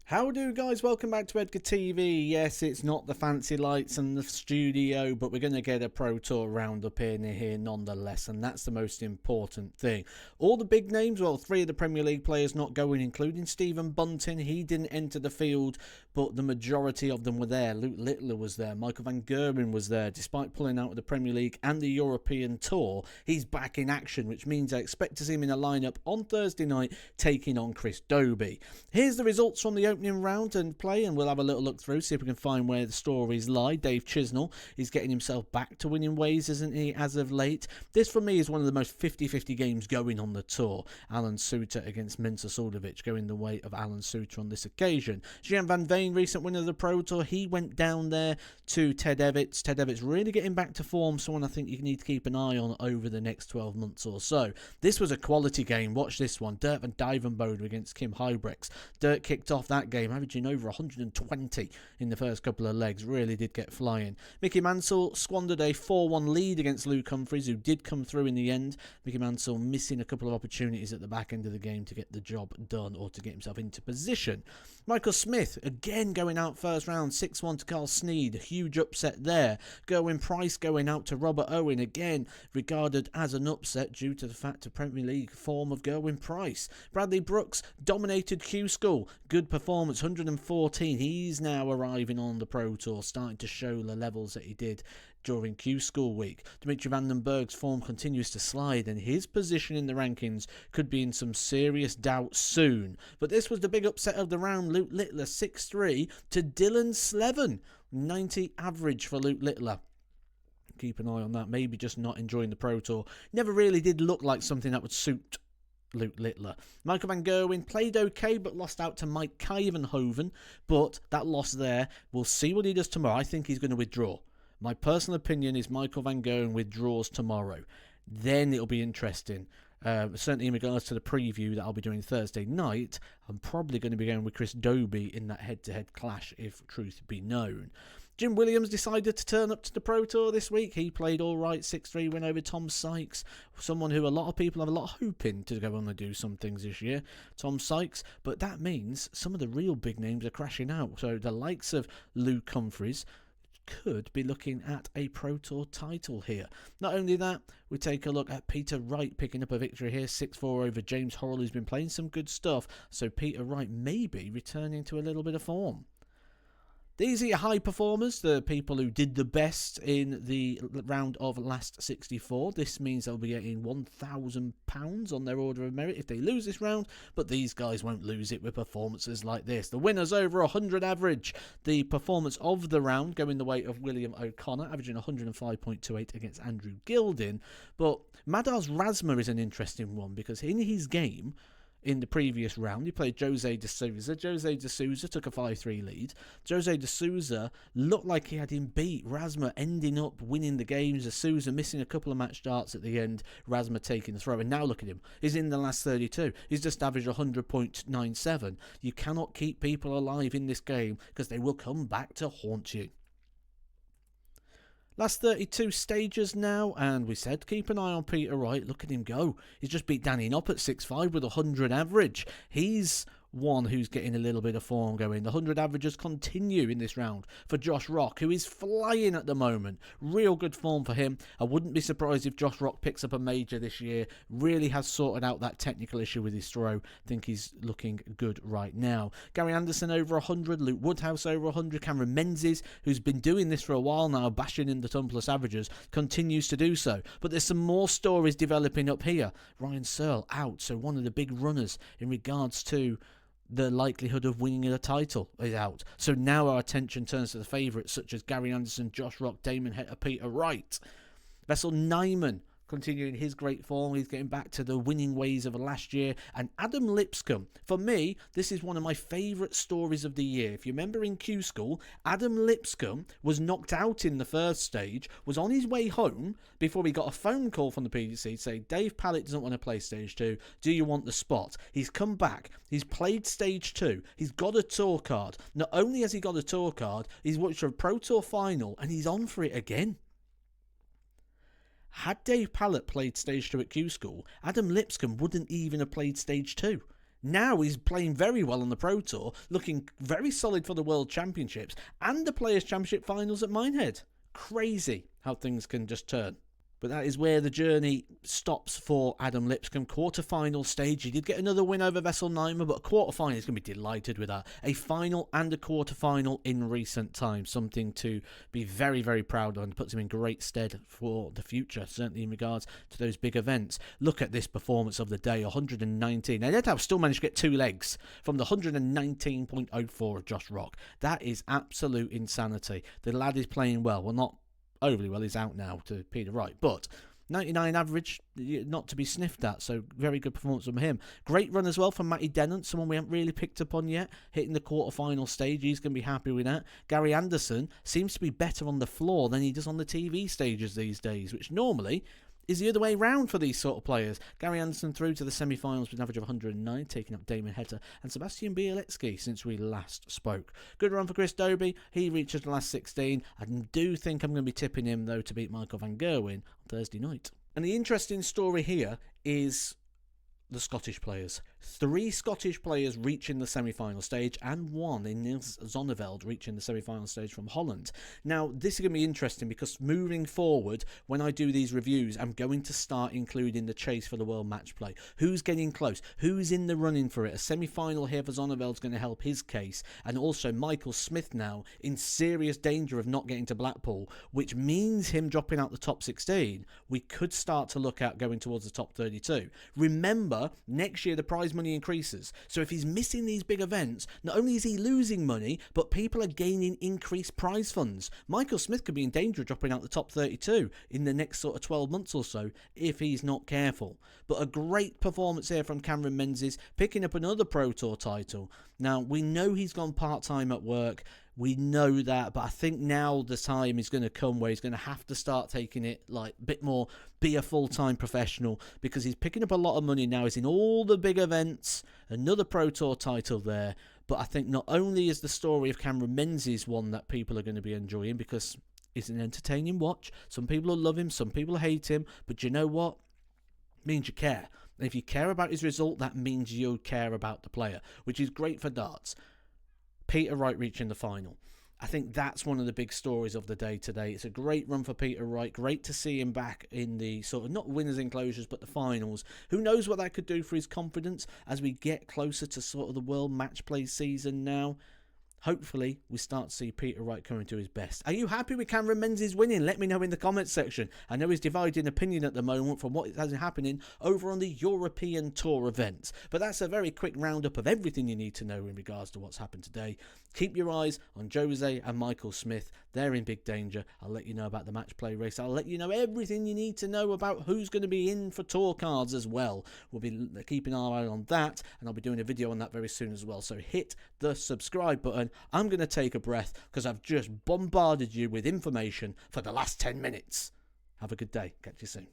How do guys, welcome back to Edgar TV. Yes, it's not the fancy lights and the studio, but we're going to get a Pro Tour roundup in here nonetheless, and that's the most important thing. All the big names, well, 3 of the Premier League players not going, including Stephen Bunting. He didn't enter the field, but the majority of them were there. Luke Littler was there, Michael van Gerwen was there. Despite pulling out of the Premier League and the European Tour, he's back in action, which means I expect to see him in a lineup on Thursday night taking on Chris Dobey. Here's the results from the opening round and play, and we'll have a little look through, see if we can find where the stories lie. Dave Chisnell is getting himself back to winning ways, isn't he, as of late? This for me is one of the most 50-50 games going on the tour. Alan Suter against Minter Suljovic, going the way of Alan Suter on this occasion. Gian van Veen, recent winner of the Pro Tour, he went down there to Ted Evitts. Ted Evitts really getting back to form, someone I think you need to keep an eye on over the next 12 months or so. This was a quality game. Watch this one. Dirk van Dijvenbode against Kim Huybrechts. Dirk kicked off that game, averaging over 120 in the first couple of legs. Really did get flying. Mickey Mansell squandered a 4-1 lead against Luke Humphries, who did come through in the end. Mickey Mansell missing a couple of opportunities at the back end of the game to get the job done or to get himself into position. Michael Smith, again going out first round, 6-1 to Carl Sneed. A huge upset there. Gerwen Price going out to Robert Owen, again regarded as an upset due to the fact of Premier League form of Gerwen Price. Bradley Brooks dominated Q School. Good performance, 114. He's now arriving on the Pro Tour, starting to show the levels that he did during Q School week. Dimitri van den Berg's form continues to slide, and his position in the rankings could be in some serious doubt soon. But this was the big upset of the round. Luke Littler 6-3 to Dylan Slevin. 90 average for Luke Littler. Keep an eye on that. Maybe just not enjoying the Pro Tour. Never really did look like something that would suit Luke Littler. Michael van Gerwen played okay but lost out to Mike Kijvenhoven, but that loss there, we'll see what he does tomorrow. I think he's going to withdraw. My personal opinion is Michael van Gerwen withdraws tomorrow. Then it'll be interesting. Certainly in regards to the preview that I'll be doing Thursday night, I'm probably going to be going with Chris Dobey in that head-to-head clash, if truth be known. Jim Williams decided to turn up to the Pro Tour this week. He played all right, 6-3 win over Tom Sykes, someone who a lot of people have a lot of hoping to go on and do some things this year, Tom Sykes. But that means some of the real big names are crashing out. So the likes of Luke Humphries could be looking at a Pro Tour title here. Not only that, we take a look at Peter Wright picking up a victory here, 6-4 over James Horrell, who's been playing some good stuff. So Peter Wright may be returning to a little bit of form. These are your high performers, the people who did the best in the round of last 64. This means they'll be getting £1,000 on their order of merit if they lose this round, but these guys won't lose it with performances like this. The winner's over 100 average. The performance of the round going the way of William O'Connor, averaging 105.28 against Andrew Gilding. But Madar's Razma is an interesting one because in his game, in the previous round, he played Jose de Souza. Jose de Souza took a 5-3 lead. Jose de Souza looked like he had him beat. Razma ending up winning the games. De Souza missing a couple of match starts at the end. Razma taking the throw. And now look at him. He's in the last 32. He's just averaged 100.97. You cannot keep people alive in this game because they will come back to haunt you. Last 32 stages now, and we said keep an eye on Peter Wright. Look at him go. He's just beat Danny Knopp at 6-5 with 100 average. He's one who's getting a little bit of form going. The 100 averages continue in this round for Josh Rock, who is flying at the moment. Real good form for him. I wouldn't be surprised if Josh Rock picks up a major this year. Really has sorted out that technical issue with his throw. Think he's looking good right now. Gary Anderson over 100. Luke Woodhouse over 100. Cameron Menzies, who's been doing this for a while now, bashing in the ton plus averages, continues to do so. But there's some more stories developing up here. Ryan Searle out, so one of the big runners in regards to the likelihood of winning a title is out. So now our attention turns to the favourites such as Gary Anderson, Josh Rock, Damon Hetta, Peter Wright. Vessel Nyman continuing his great form. He's getting back to the winning ways of last year. And Adam Lipscomb, for me, this is one of my favourite stories of the year. If you remember in Q School, Adam Lipscomb was knocked out in the first stage, was on his way home before he got a phone call from the PDC to say, Dave Pallett doesn't want to play stage 2. Do you want the spot? He's come back. He's played stage 2. He's got a tour card. Not only has he got a tour card, he's watched a Pro Tour final and he's on for it again. Had Dave Pallett played Stage 2 at Q School, Adam Lipscomb wouldn't even have played Stage 2. Now he's playing very well on the Pro Tour, looking very solid for the World Championships and the Players' Championship finals at Minehead. Crazy how things can just turn. But that is where the journey stops for Adam Lipscomb. Quarter-final stage. He did get another win over Vesselneimer, but a quarter-final, he's going to be delighted with that. A final and a quarter-final in recent times. Something to be very, very proud of and puts him in great stead for the future, certainly in regards to those big events. Look at this performance of the day, 119. And Edgar still managed to get 2 legs from the 119.04 of Josh Rock. That is absolute insanity. The lad is playing well. Well, not overly well, he's out now to Peter Wright, but 99 average, not to be sniffed at, so very good performance from him. Great run as well from Matty Dennant, someone we haven't really picked up on yet, hitting the quarter-final stage. He's going to be happy with that. Gary Anderson seems to be better on the floor than he does on the TV stages these days, which normally is the other way round for these sort of players. Gary Anderson through to the semi-finals with an average of 109, taking up Damon Heta and Sebastian Bielecki since we last spoke. Good run for Chris Dobie. He reaches the last 16. I do think I'm going to be tipping him, though, to beat Michael van Gerwen on Thursday night. And the interesting story here is the Scottish players. 3 Scottish players reaching the semi-final stage and 1 in Niels Zonneveld reaching the semi-final stage from Holland. Now, this is going to be interesting because moving forward, when I do these reviews, I'm going to start including the chase for the World Match Play. Who's getting close? Who's in the running for it? A semi-final here for Zonneveld's going to help his case. And also Michael Smith now in serious danger of not getting to Blackpool, which means him dropping out the top 16. We could start to look at going towards the top 32. Remember, next year the prize money increases. So if he's missing these big events, not only is he losing money, but people are gaining increased prize funds. Michael Smith could be in danger of dropping out the top 32 in the next sort of 12 months or so if he's not careful. But a great performance here from Cameron Menzies, picking up another Pro Tour title. Now, we know he's gone part-time at work. We know that, but I think now the time is going to come where he's going to have to start taking it like a bit more, be a full-time professional, because he's picking up a lot of money now. He's in all the big events, another Pro Tour title there. But I think not only is the story of Cameron Menzies one that people are going to be enjoying because it's an entertaining watch. Some people will love him, some people will hate him, but you know what? It means you care. And if you care about his result, that means you care about the player, which is great for darts. Peter Wright reaching the final. I think that's one of the big stories of the day today. It's a great run for Peter Wright. Great to see him back in the sort of not winners enclosures, but the finals. Who knows what that could do for his confidence as we get closer to sort of the World Match Play season now. Hopefully, we start to see Peter Wright coming to his best. Are you happy with Cameron Menzies winning? Let me know in the comments section. I know he's divided opinion at the moment from what is happening over on the European Tour events. But that's a very quick roundup of everything you need to know in regards to what's happened today. Keep your eyes on Jose and Michael Smith. They're in big danger. I'll let you know about the match play race. I'll let you know everything you need to know about who's going to be in for tour cards as well. We'll be keeping our eye on that, and I'll be doing a video on that very soon as well. So hit the subscribe button. I'm going to take a breath because I've just bombarded you with information for the last 10 minutes. Have a good day. Catch you soon.